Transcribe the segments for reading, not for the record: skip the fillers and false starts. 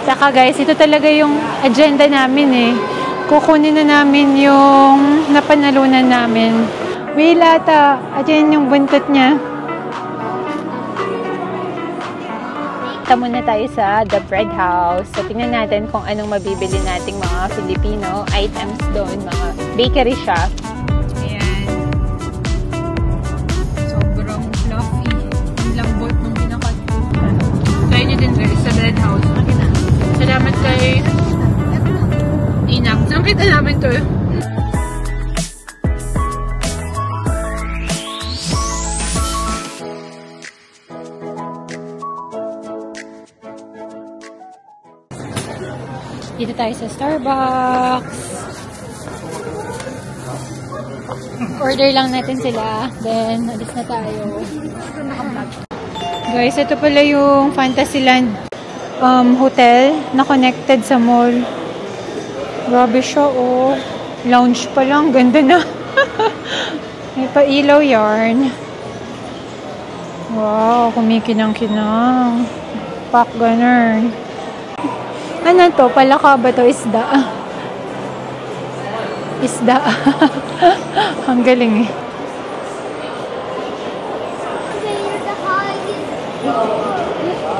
Saka guys, ito talaga yung agenda namin eh. Kukunin na namin yung napanalunan namin. Will ata, ayan yung buntot niya. Punta muna tayo sa The Bread House. So, tingnan natin kung anong mabibili nating mga Filipino items doon, mga bakery shop. Ayan. Sobrang fluffy. Ang lambot nung pinakat. Try nyo din guys sa Bread House. Salamat kay Inang. Saan kita namin to? Dito tayo sa Starbucks. Order lang natin sila. Then, alis na tayo. Guys, ito pala yung Fantasyland hotel na connected sa mall. Grabe siya, oh. Lounge pa lang. Ganda na. May pa-ilaw yarn. Wow, kumikinang-kinang. Pack ganun. Ano to? Palaka ba to? Isda. Isda. Ang galing eh.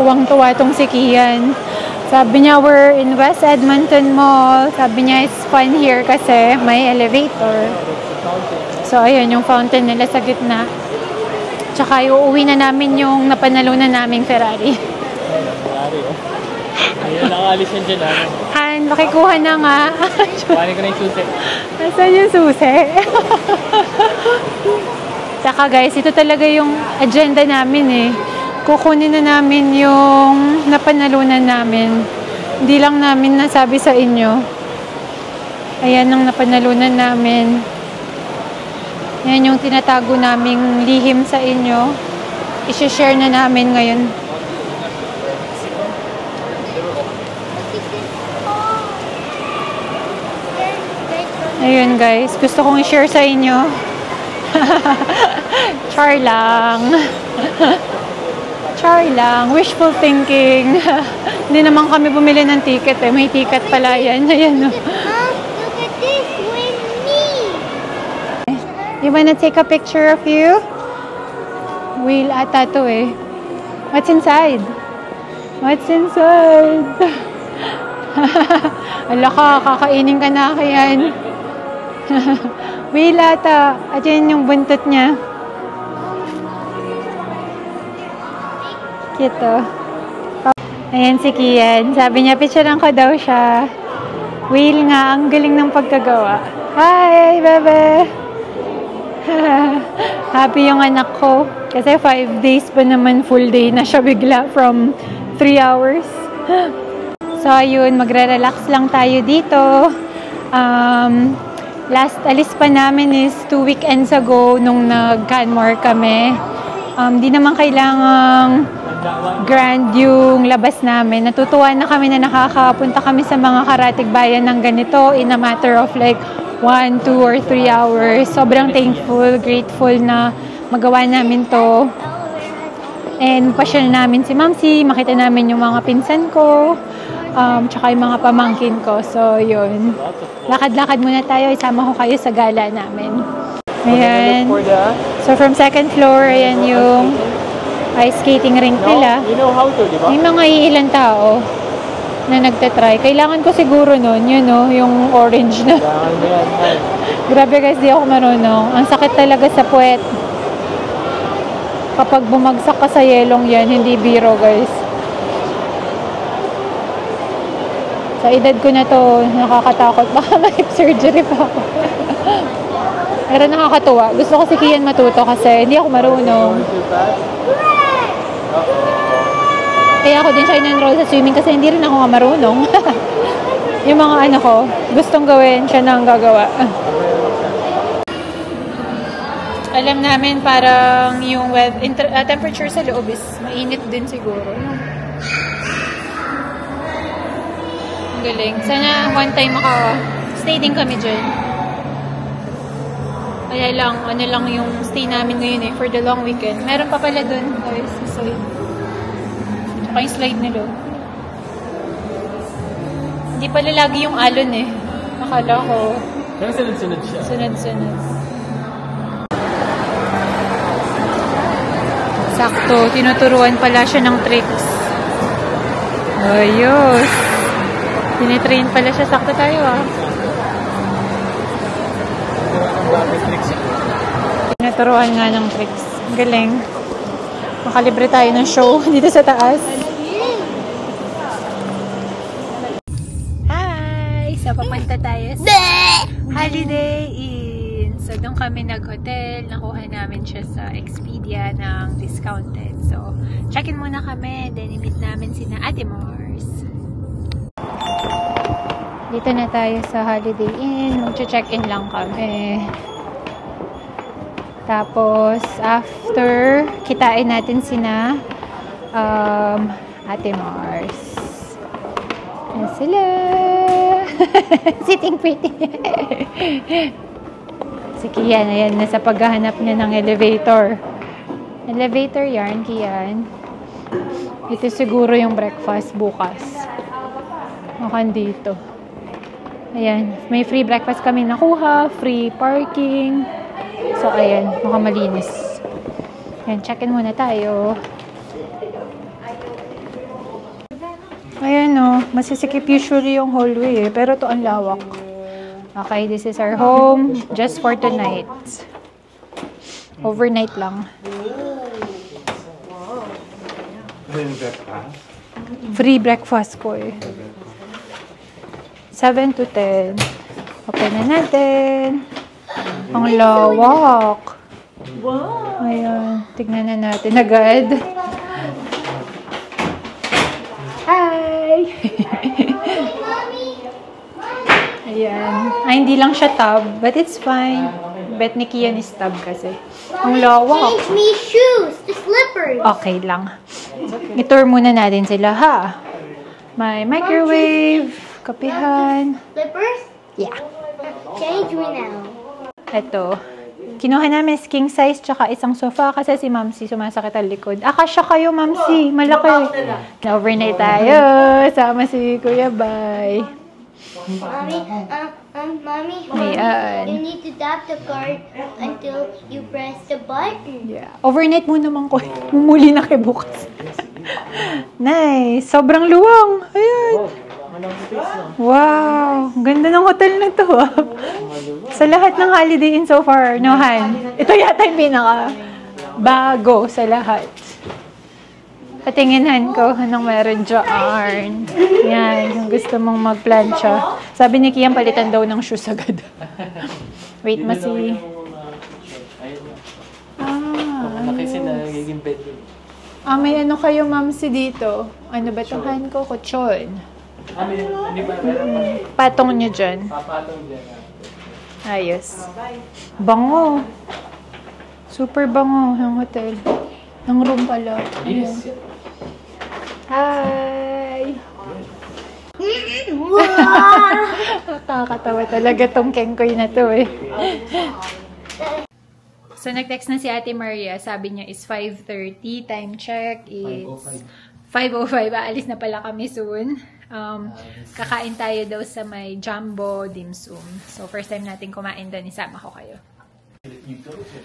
Tuwang-tuwa tong si Kian. Sabi niya, we're in West Edmonton Mall. Sabi niya, it's fun here kasi may elevator. So, ayun, yung fountain nila sa gitna. Tsaka, uuwi na namin yung napanalunan naming Ferrari. Ferrari, oh. Ayun, nakaalis yan dyan, ano? Han, makikuha na nga. Kuhanin ko na yung susi. Nasaan yung susi? Saka guys, ito talaga yung agenda namin eh. Kukunin na namin yung napanalunan namin. Hindi lang namin nasabi sa inyo. Ayan ang napanalunan namin. Ayan yung tinatago naming lihim sa inyo. I-share na namin ngayon. Ayun guys, gusto kong i-share sa inyo. Char lang. Char lang. Wishful thinking. Hindi naman kami bumili ng ticket eh. May ticket pala yan. Ayan o. Look at this with me. You wanna take a picture of you? Wheel ata to eh. What's inside? What's inside? Ala ka, kakainin ka na kayan. Wheel ata. Ayan yung buntot niya. Cute oh. Ayan si Kian. Sabi niya, picturean ko daw siya. Wheel nga, ang galing ng pagkagawa. Hi, bebe! Happy yung anak ko. Kasi 5 days pa naman full day na siya bigla from 3 hours. So, ayun, magre-relax lang tayo dito. Last alis pa namin is 2 weekends ago nung nag-Canmore kami. Di naman kailangang grand yung labas namin. Natutuwa na kami na nakakapunta kami sa mga karatig bayan ng ganito in a matter of like 1, 2, or 3 hours. Sobrang thankful, grateful na magawa namin to. And pasyal namin si Mamsi, makita namin yung mga pinsan ko, tsaka yung mga pamangkin ko. So, yun. Lakad-lakad muna tayo. Isama ko kayo sa gala namin. Ayan. So, from second floor, ayan yung ice skating rink nila. You know how to, di ba? May mga iilang tao na nagtatry. Kailangan ko siguro nun, yun o, yung orange na. Grabe guys, di ako marunong. Ang sakit talaga sa puwet. Kapag bumagsak ka sa yelong yan, hindi biro guys. Sa edad ko na to, nakakatakot. Baka may surgery pa ako. Pero nakakatuwa. Gusto ko si Kian matuto kasi hindi ako marunong. Kaya ako din siya in-enroll sa swimming kasi hindi rin ako marunong. Yung mga ano ko, gustong gawin, siya na ang gagawa. Alam namin parang yung temperature sa loob is mainit din siguro. Ang galing. Sana one time maka-stay din kami dyan. Kaya lang, ano lang yung stay namin ngayon eh, for the long weekend. Meron pa pala dun, guys, sa side. Tsaka yung slide nila. Hindi pala lagi yung alon eh. Akala ko. Pero sunod-sunod siya. Sunod-sunod. Sakto. Tinuturuan pala siya ng tricks. Ayos. Tinitrain pala siya. Sakto tayo ah. Tinuturuan nga ng tricks. Galing. Makalibre tayo ng show dito sa taas. Hi! So, papunta tayo sa Holiday Inn. So, doon kami nag-hotel. Nakuha namin siya sa Expedia ng discounted. So, check-in muna kami. Then, i-meet namin sina Ate Mars. Dito na tayo sa Holiday Inn. Mag-check-in lang kami. Tapos, after, kitain natin sina Ate Mars. Yan sila. Sitting pretty. Si Kian, ayan, nasa paghahanap niya ng elevator. Elevator yan, Kian. Ito siguro yung breakfast bukas. Mukhang dito. Ayan, may free breakfast kami nakuha, free parking. So, ayan, mukhang malinis. Ayan, check-in muna tayo. Ayan o, masisikip usually yung hallway eh, pero to ang lawak. Okay, this is our home just for tonight. Overnight lang. Free breakfast ko eh. 7 to 10. Open na natin. Ang lawak. Wow. Ayan. Tignan na natin agad. Hi! Ayan. Ay, hindi lang siya tub, but it's fine. Bet ni Kian is tub kasi. Ang lawak. Change me shoes, the slippers. Okay lang. I-tour muna natin sila, ha? May microwave, kapihan. Slippers? Yeah. Change me now. Ito. Kinuha namin king size tsaka isang sofa kasi si Mamsi sumasakit ang likod. Kasya kayo, Mamsi. Malaki. Na-overnight tayo. Sama si Kuya Bay. Mommy, Mommy, Ayan. you need to tap the card until you press the button. Yeah. Overnight muna naman ko. Mumuli na kay bukas. Nice. Sobrang luwang. Ayan. Wow. Ganda ng hotel na to ah. Sa lahat ng Holiday Inn so far, no Han? Ito yata yung pinaka bago sa lahat. Patinginhan ko anong meron dyan. Yan, kung gusto mong magplancha. Sabi ni Kian, palitan daw ng shoes agad. Wait, masi. Nakisi na nagiging bedroom. May ano kayo, Mamsi, dito? Ano ba ito? Han ko? Kutsyon. Hindi ba meron pa? Patong nyo dyan. Papatong dyan. Ayos. Bango. Super bango yung hotel. Ng room pala. Yes. Hi! Nakakatawa talaga tong kengkoy na to eh. So, nag-text na si Ate Maria. Sabi niya is 5:30. Time check is 5:05. Aalis na pala kami soon. Kakain tayo daw sa may Jumbo Dim Sum. So, first time natin kumain doon. Isama ko kayo.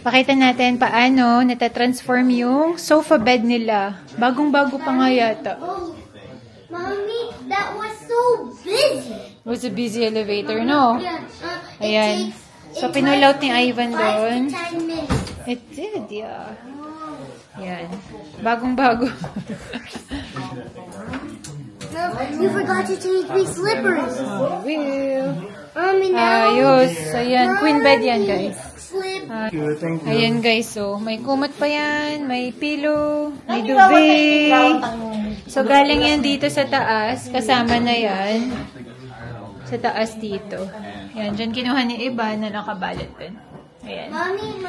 Pakita natin paano natatransform yung sofa bed nila. Bagong-bago pa nga yata. Oh, Mommy, that was so busy. It was a busy elevator, no? Yeah, Ayan. So, pinull out ni Ivan 5 doon. to 10 minutes. It did, yeah. Yan. Bagong-bago. No, you forgot to change my slippers. Will. Mommy, now. Ayos. Ayan. Queen bed yan, guys. Slip. Ayan, guys. So, may kumot pa yan. May pillow. May duvet. So, galing yan dito sa taas. Kasama na yan. Sa taas dito. Yan. Diyan kinuha ni Iba na nakabalot din. Ayan. Mommy,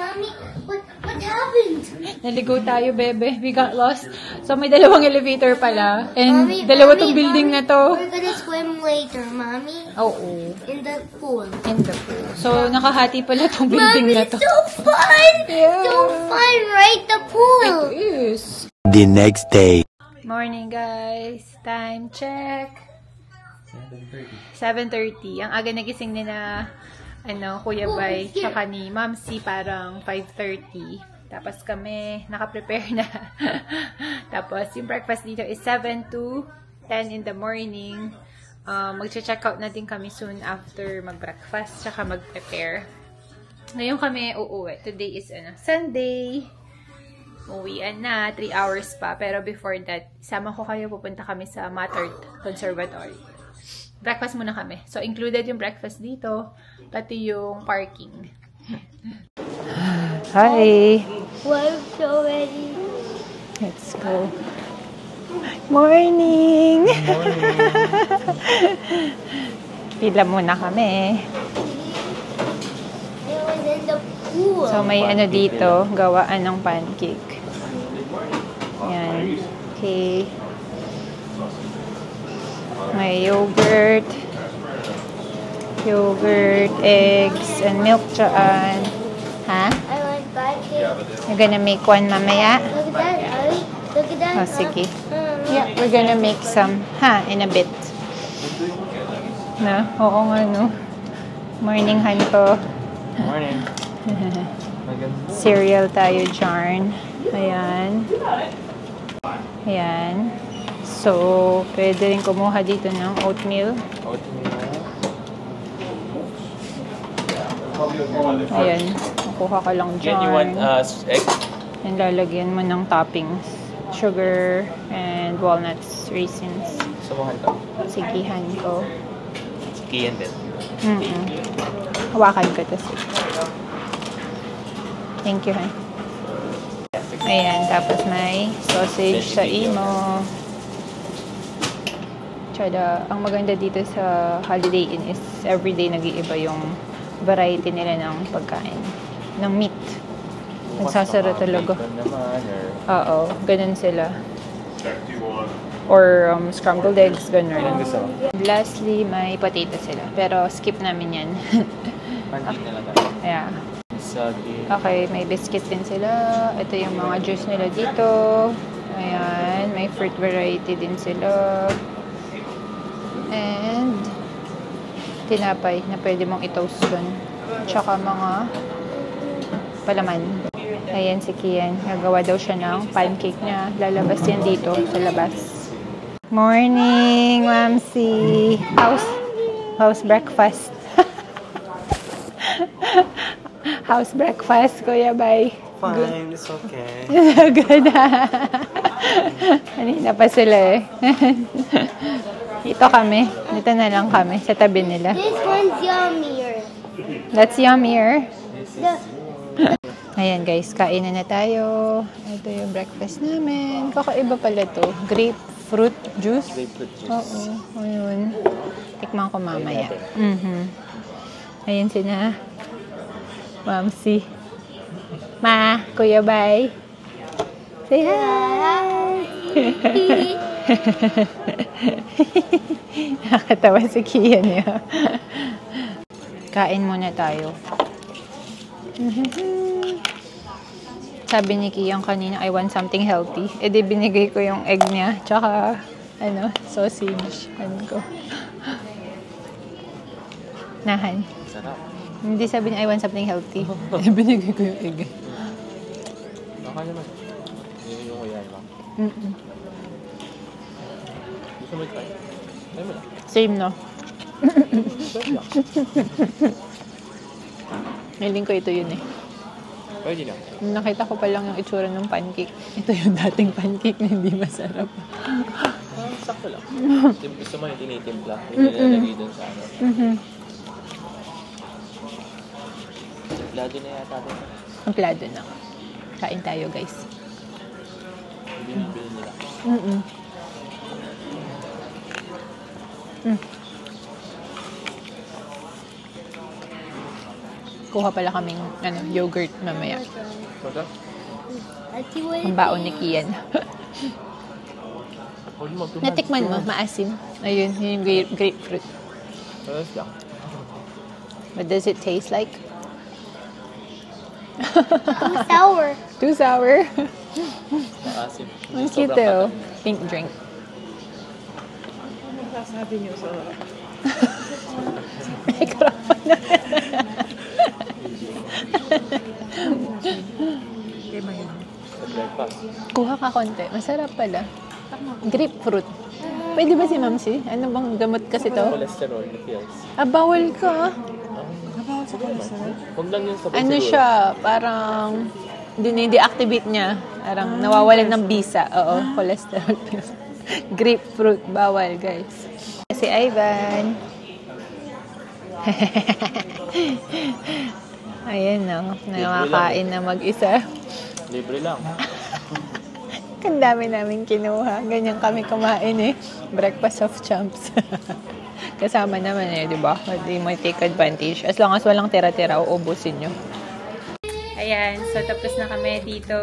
what happened? Naligo tayo, bebe. We got lost. So, may dalawang elevator pala. And Mommy, dalawa tong building na to. We're gonna swim later, Mommy. Oo. In the pool. In the pool. So, nakahati pala tong building Mommy, na it's to. so fun! Yeah. So fun, right? The pool. It is. The next day. Morning, guys. Time check. 7:30. Ang aga nagising nila, Kuya Bay, tsaka ni Ma'am C, parang 5:30. Tapos kami, naka-prepare na. Tapos, yung breakfast dito is 7 to 10 in the morning. Mag-check out na din kami soon after mag-breakfast, tsaka mag-prepare. Ngayon kami uuwi. Today is Sunday. Uwian na, 3 hours pa. Pero before that, sama ko kayo, pupunta kami sa Mater Conservatory. Breakfast muna kami. So, included yung breakfast dito, pati yung parking. Hi! We're so ready. Let's go. Morning! Pila muna kami. It was in the pool. So, may dito, gawaan ng pancake. Yan. Okay. May yogurt, eggs, and milk dyan. Ha? I want pancake. You're gonna make one mamaya? Look at that, Ali. Look at that. Oh, sige. Yeah, we're gonna make some, in a bit. No? Oo nga, no? Morning, Hanto. Morning. Cereal tayo dyan. Ayan. Ayan. So, pwede rin kumuha dito ng oatmeal. Ayan. Makuha ka lang dyan. You want egg? And lalagyan mo ng toppings. Sugar and walnuts, raisins. Sumuhan to. Sigihan ko. Sigihan din. Hawakan ko to. Thank you, Han. Ayan, tapos may sausage sa imo. Tsada, ang maganda dito sa Holiday Inn is everyday nag-iiba yung variety nila ng pagkain. Ng meat. Nagsasara talaga. Oo, ganun sila. Or scrambled eggs, ganun. Lastly, may potato sila. Pero skip namin yan. Pancake na lang tayo. Yeah. Okay, may biscuit din sila. Ito yung mga juice nila dito. Ayan, may fruit variety din sila. And tinapay na pwede mong i-toast dun. Tsaka mga palaman. Ayan si Kian. Nagawa daw siya ng pancake niya. Lalabas yan dito sa labas. Morning, Mamsi. House breakfast. House breakfast, Kuya Bay. fine, it's okay. Good. Kanina pa sila eh. Dito kami. Dito na lang kami. Sa tabi nila. This one's yummier. That's yummier. The, Ayan guys, kainan na tayo. Ito yung breakfast namin. Kakaiba pala to. Grapefruit juice. Grapefruit juice. Oo. Ayun. Tikman ko mamaya. Ayan sina Mamsi. Ma, Kuya Bay. Say hi! Nakakatawa si Kian niya. Kain muna tayo. Sabi ni Kian kanina, I want something healthy. E di binigay ko yung egg niya. Tsaka, sausage. Ko. Nahan. Sarap. Hindi sabi niya, I want something healthy. Binigay ko yung egg. Baka naman. Hindi yung kuya naman. Gusto mo try? Try mo lang. Same, no? Try lang. Hiling ko ito yun eh. Pwede lang. Nakita ko pa lang yung itsura ng pancake. Ito yung dating pancake na hindi masarap. Sakto lang. Gusto mo yung tinitimpla. Yung nilalagay dun sa ano. Lado na yata ito. Amplado na. Kain tayo, guys. Binibili nila. Kuha pala kaming yogurt mamaya. Bata? Ang baon ni Kian. Natikman mo, maasim. Ayun, yun yung grapefruit. Paras lang. What does it taste like? too sour. Too sour? Maasim. Ang cute oh. Pink drink. masasabi niyo sa... Microphone na. Breakfast. Kuha ka konti. Masarap pala. Grapefruit. Pwede ba si Mamsi? Ano bang gamot kasi to? Cholesterol na pills. Bawal ka. Bawal sa cholesterol? Huwag lang yung sabon Ano siguro. siya? Parang dinidi-activate niya. Parang nawawalan ng bisa. Oo, cholesterol pills. Grapefruit. Bawal, guys. Si Ivan. Ayan na. Nakakain na mag-isa. Libre lang. Ang dami namin kinuha. Ganyan kami kumain eh. Breakfast of champs. Kasama naman eh, di ba? Hindi mo take advantage. As long as walang tira-tira, uubusin nyo. Ayan, so tapos na kami dito.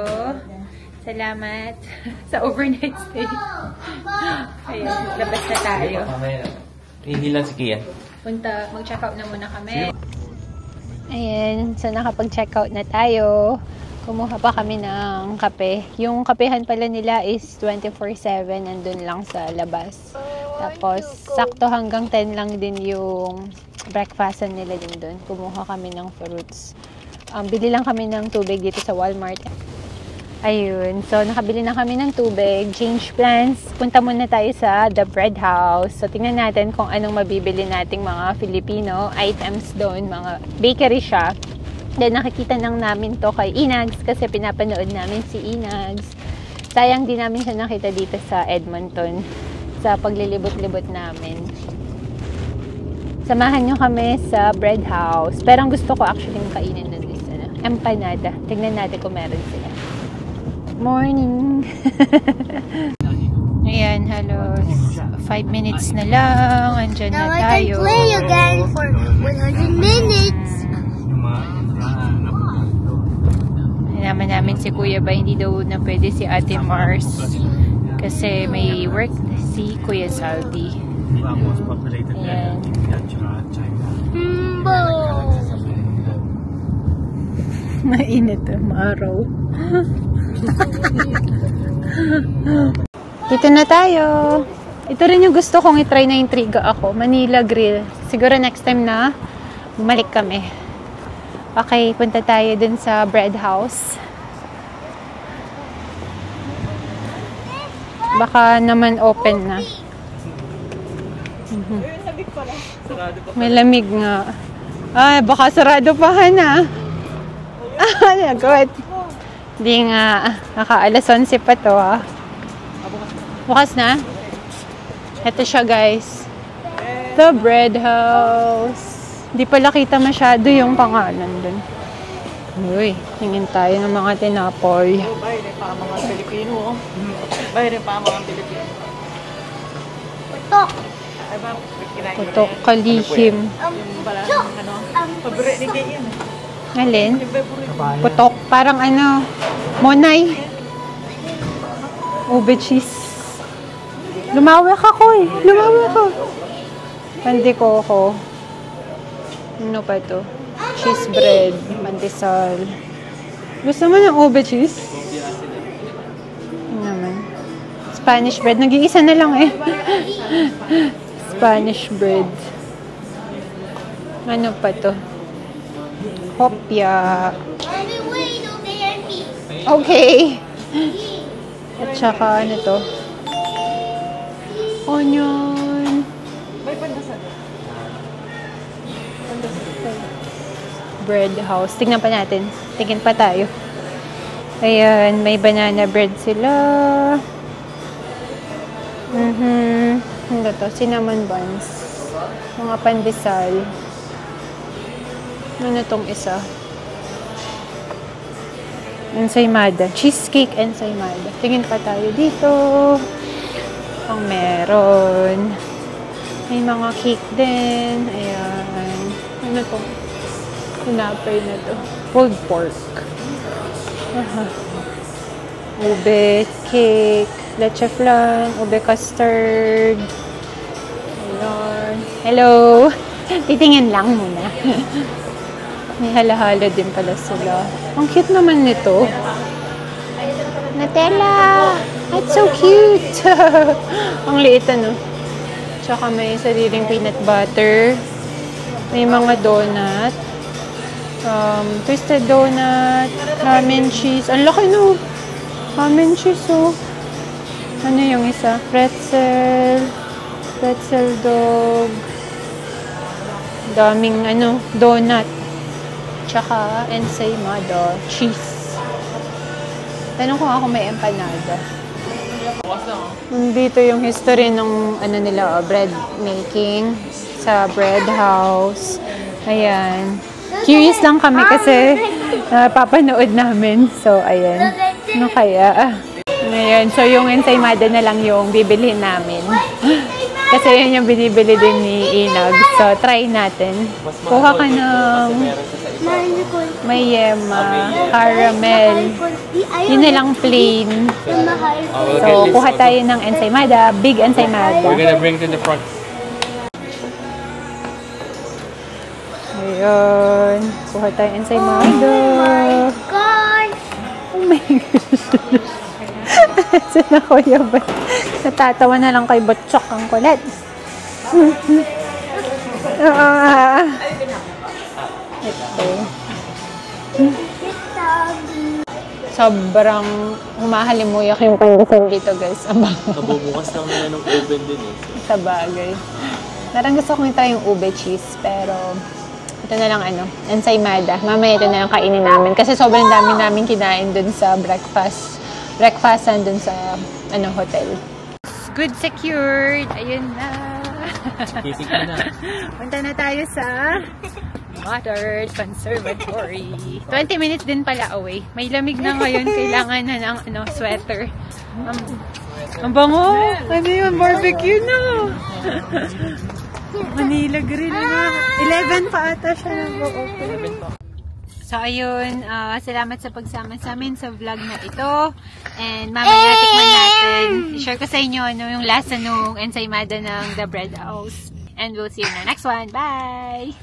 Salamat sa overnight stay. Ayan, labas na tayo. Hindi lang si Kian. Punta, mag-check out na muna kami. Ayan, so nakapag-check out na tayo. Kumuha pa kami ng kape. Yung kapehan pala nila is 24/7, nandun lang sa labas. Tapos, sakto hanggang 10 lang din yung breakfastan nila din dun. Kumuha kami ng fruits. Bili lang kami ng tubig dito sa Walmart. Ayun. So, nakabili na kami ng tubig. Change plans. Punta muna tayo sa The Bread House. So, tingnan natin kung anong mabibili nating mga Filipino items doon. Mga bakery shop. Then, nakikita lang namin to kay Inags kasi pinapanood namin si Inags. Sayang din namin siya nakita dito sa Edmonton sa paglilibot-libot namin. Samahan nyo kami sa Bread House. Pero ang gusto ko actually kainin na is empanada. Tignan natin kung meron sila. Morning! Ayan, hello. 5 minutes na lang. Andyan na Now I tayo. can play again for 100 minutes. Naman namin si Kuya ba, hindi daw na pwede si Ate Mars kasi may work si Kuya Saldi. Ayan. Mainit maaraw. Dito na tayo. Ito rin yung gusto kong itry na intriga ako. Manila Grill. Siguro next time na bumalik kami. Okay, punta tayo dun sa Bread House. Baka naman open na. May lamig nga. Ay, baka sarado pa na. Good. Hindi nga. Naka-alas 11 pa to ah. Bukas na? Ito siya guys. The Bread House. Di pala kita masyado yung pangalan dun. Uy, tingin tayo ng mga tinapoy. Bayre pa ang mga Pilipino. Bayre pa ang mga Pilipino. Putok. Ay ba, kinain ko Putok, kalihim. yung bala ng ano. Paborito ni Kay yan. Alin? Yung favorite. Putok. Parang ano, monay. Ube cheese. Lumawak ako eh. Lumawak ako. Pandi ko ako. Ano pa ito? Cheese bread. Pandesal. Gusto mo ng ube cheese? Ano naman? Spanish bread. Nag-iisa na lang eh. Spanish bread. Ano pa to? Hopya. Mommy, wait, don't dare me. Okay. At saka ano to? Onion. May pandasal. Bread house. Tingnan pa natin. Tingin pa tayo. Ayan, may banana bread sila. Ano to? Cinnamon buns. Mga pandesal. Ano tong isa? Ensaymada. Cheesecake ensaymada. Tingin pa tayo dito. Ang meron. May mga cake din. Ayan. Ano to? Tinapay na to. Pulled pork. Ube cake. Leche flan. Ube custard. Ayan. Hello. Titingin lang muna. May halo-halo din pala sila. Ang cute naman nito. Nutella! That's so cute! Ang liit ano. Tsaka may sariling peanut butter. May mga donut. Twisted donut. Ham and cheese. Ang laki no. Ham and cheese oh. Ano yung isa? Pretzel. Pretzel dog. Daming donut. Tsaka ensaymada. Cheese. Tanong ko ako may empanada. Dito yung history ng nila, bread making sa bread house. Ayan. Curious lang kami kasi papanood namin. So, ayan. Ano kaya? Ayan. So, yung ensaymada na lang yung bibilhin namin. Kasi yun yung binibili din ni Inag. So, try natin. Kuha ka ng may yema, caramel. Yun na lang plain. So, kuha tayo ng ensaymada. Big ensaymada. We're gonna bring to the front. Ayun. Kuha tayo ensaymada. Oh my gosh. Saan na Kuya ba? Natatawa na lang kay Botchok ang kulit. Ito. Sobrang humahalimuyak yung pangisan dito, guys. Kabubukas lang nila ng oven din eh. Sa bagay. Parang gusto kong try yung ube cheese, pero ito na lang ensaymada. Mamaya ito na lang kainin namin. Kasi sobrang dami namin kinain dun sa breakfastan dun sa hotel. Good secured. Ayun na. Kisig na. Punta na tayo sa Water Conservatory. 20 minutes din pala away. May lamig na ngayon. Kailangan na ng sweater. Ang bango. Ano yun? Barbecue na. Manila Grill na. 11 pa ata siya nag-open. So, ayun. Salamat sa pagsama sa amin sa vlog na ito. And mamaya tikman natin. I-share ko sa inyo yung lasa nung ensaymada ng The Bread House. And we'll see you in the next one. Bye!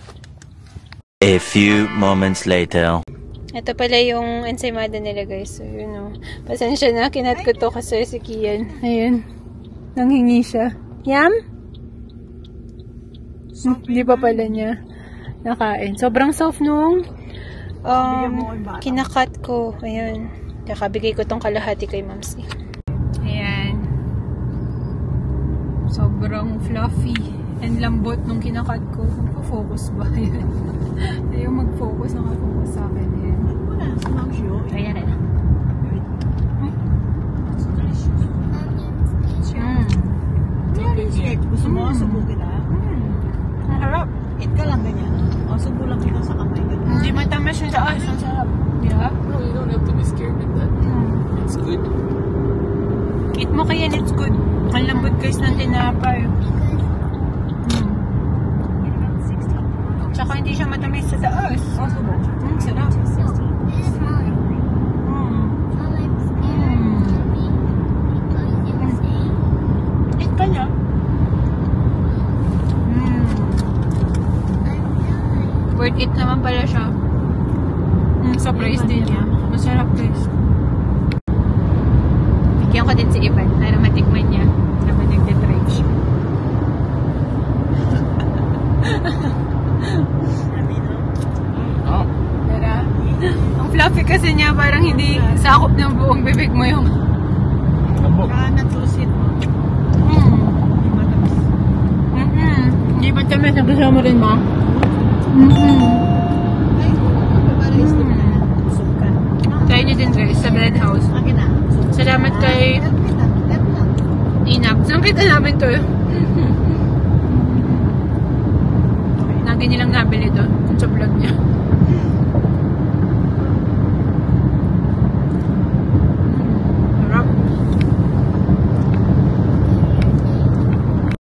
A few moments later. Ito pala yung ensaymada nila, guys. So, yun o. Pasensya na. Kinat ko to kasi si Kian. Ayun. Nanghingi siya. Yum? Hindi pa pala niya nakain. Sobrang soft nung kinakat ko. Ayan. Kakabigay ko tong kalahati kay Mamsi. Ayan. Sobrang fluffy and lambot nung kinakat ko. Mag-focus ba? Ayan. Ayaw mag-focus. Nakafocus sa akin. Ayan. Ayan na. Gusto mo, subo kita? Ang harap. Eat ka lang ganyan. O, subo lang kita sa kamay. Hindi matamas yung taas. Ang sarap. Yeah? No, you don't have to be scared of that. It's good. Eat mo kaya, it's good. Ang lambot guys ng tinapay. Tsaka hindi siya matamis sa taas. O, subo. Sarap. Eat ka niya. Worth it naman pala siya. Sa price din niya. Masarap guys. Bigyan ko din si Ivan para matikman niya naman nagtitry siya. Oh. Tara. Ang fluffy kasi niya parang hindi sakop ng buong bibig mo yung Natusit mo. Hindi ba tamis? Nagustuhan mo rin ba? Try nyo din guys sa Bread House. Salamat kay Inab. Saan kita namin to?